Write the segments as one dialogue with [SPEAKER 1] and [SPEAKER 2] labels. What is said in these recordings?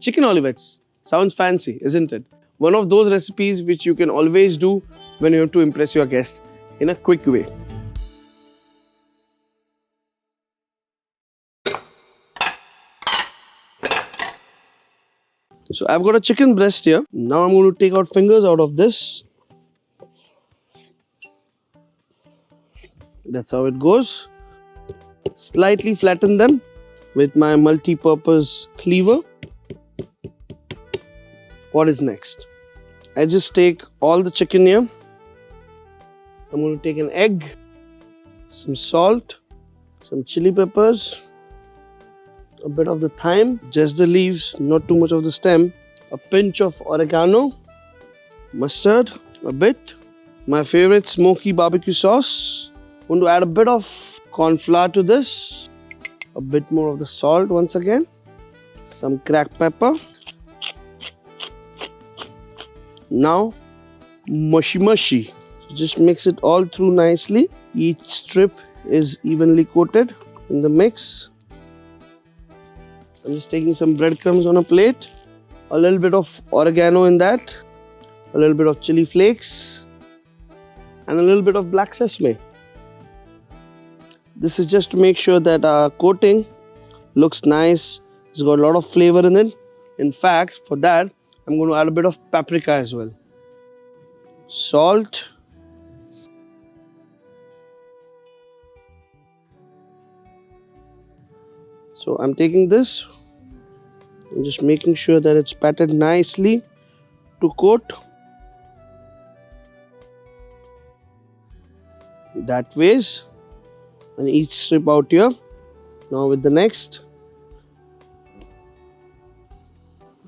[SPEAKER 1] Chicken olivettes. Sounds fancy, isn't it? One of those recipes which you can always do when you have to impress your guests in a quick way. So I've got a chicken breast here. Now I'm going to take out fingers out of this. That's how it goes. Slightly flatten them with my multi-purpose cleaver. What is next? I just take all the chicken here. I'm going to take an egg, some salt, some chili peppers, a bit of the thyme, just the leaves, not too much of the stem, a pinch of oregano, mustard, a bit, my favorite smoky barbecue sauce. I'm going to add a bit of cornflour to this, a bit more of the salt once again, some cracked pepper. Now mushy. Just mix it all through nicely. Each strip is evenly coated in the mix. I'm just taking some breadcrumbs on a plate, a little bit of oregano in that, a little bit of chili flakes, and a little bit of black sesame. This is just to make sure that our coating looks nice. It's got a lot of flavor in it. In fact, for that, I'm going to add a bit of paprika as well. Salt. So I'm taking this and just making sure that it's patted nicely to coat. That ways. And each strip out here. Now with the next.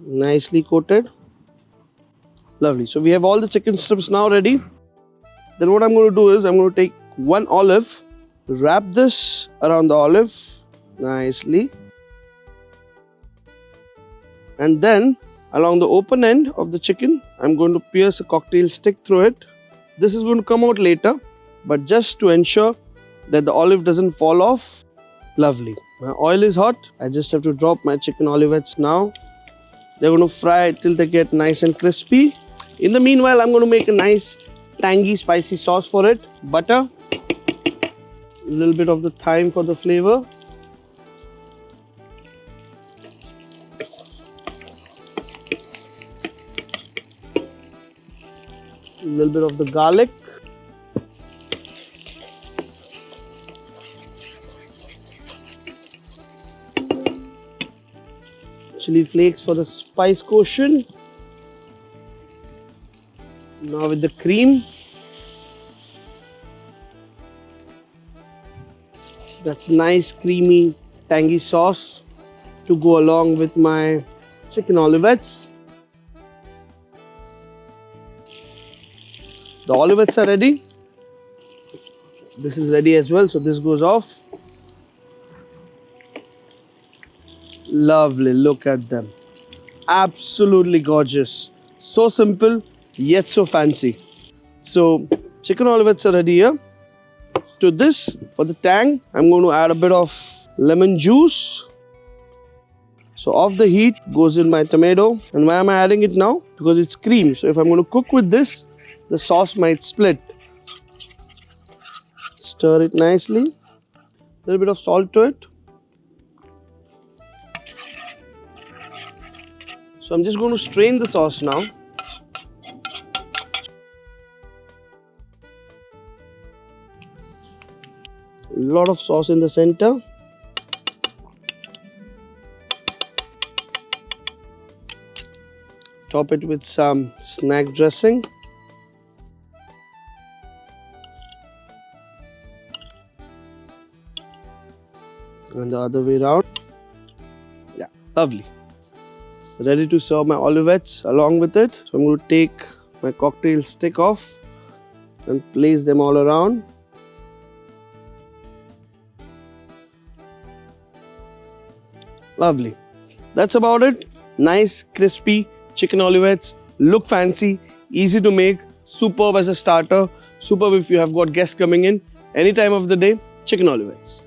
[SPEAKER 1] Nicely coated. Lovely. So we have all the chicken strips now ready. Then what I'm going to do is I'm going to take one olive, wrap this around the olive nicely, and then along the open end of the chicken I'm going to pierce a cocktail stick through it. This is going to come out later, but just to ensure that the olive doesn't fall off. Lovely. My oil is hot. I just have to drop my chicken olivettes now. They're going to fry till they get nice and crispy. In the meanwhile, I'm going to make a nice tangy spicy sauce for it. Butter, a little bit of the thyme for the flavor, a little bit of the garlic, chili flakes for the spice quotient. Now with the cream. That's nice creamy tangy sauce to go along with my chicken olivettes. The olivettes are ready. This is ready as well, so this goes off. Lovely, look at them. Absolutely gorgeous. So simple, yet so fancy. So, chicken olivettes are ready here. To this, for the tang, I'm going to add a bit of lemon juice. So, off the heat goes in my tomato. And why am I adding it now? Because it's cream. So, if I'm going to cook with this, the sauce might split. Stir it nicely. A little bit of salt to it. So I'm just going to strain the sauce now. A lot of sauce in the center. Top it with some snack dressing. And the other way around. Yeah, lovely. Ready to serve my olivettes along with it. So I'm going to take my cocktail stick off and place them all around. Lovely. That's about it. Nice, crispy chicken olivettes. Look fancy, easy to make, superb as a starter, superb if you have got guests coming in any time of the day. Chicken olivettes.